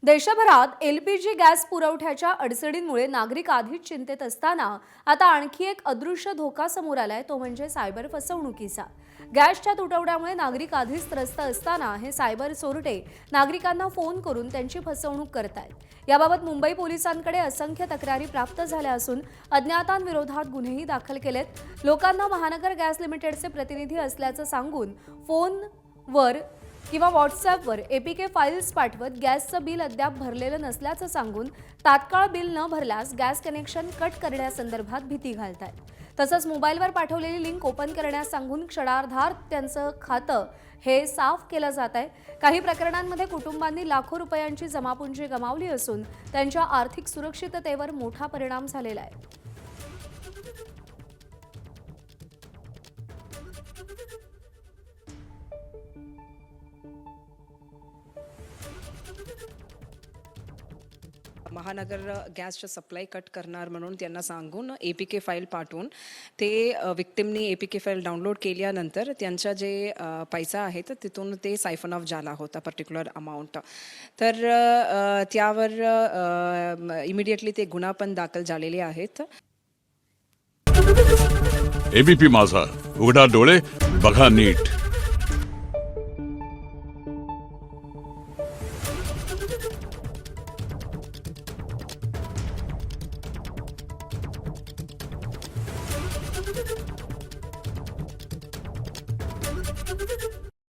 देशभरात LPG gas पुरवठ्याच्या अडचणींमुळे नागरिक आधीच चिंतेत असताना आता आणखी एक अदृश्य धोका समोर आलाय, तो म्हणजे सायबर फसवणुकीचा। गॅसच्या तुटवड्यामुळे नागरिक आधीच त्रस्त असताना हे सायबर चोरटे नागरिकांना फोन करून त्यांची फसवणूक करतायत। याबाबत मुंबई पोलिसांकडे असंख्य तक्रारी प्राप्त झाल्या असून अज्ञातांविरोधात गुन्हेही दाखल केलेत। लोकांना महानगर गॅस लिमिटेडचे प्रतिनिधी असल्याचं सांगून फोनवर किंवा व्हॉट्सअपवर एपीके फाइल्स पाठवत गॅसचं बिल अद्याप भरलेलं नसल्याचं सांगून तात्काळ बिल न भरल्यास गॅस कनेक्शन कट करण्यासंदर्भात भीती घालतात। तसंच मोबाईलवर पाठवलेली लिंक ओपन करण्यास सांगून क्षणार्धात त्यांचं खातं हे साफ केलं जात आहे। काही प्रकरणांमध्ये कुटुंबांनी लाखो रुपयांची जमापुंजी गमावली असून त्यांच्या आर्थिक सुरक्षिततेवर मोठा परिणाम झालेला आहे। महानगर गॅसचं सप्लाय कट करणार म्हणून त्यांना सांगून एपीके फाईल पाठवून ते विक्टिमनी एपीके फाईल डाउनलोड केल्यानंतर त्यांचा जे पैसा आहे तर तिथून ते सायफन ऑफ झाला होता पर्टिक्युलर अमाऊंट। तर त्यावर इमिडिएटली ते गुन्हा पण दाखल झालेले आहेत। एबीपी माझा, उघडा डोळे बघा नीट।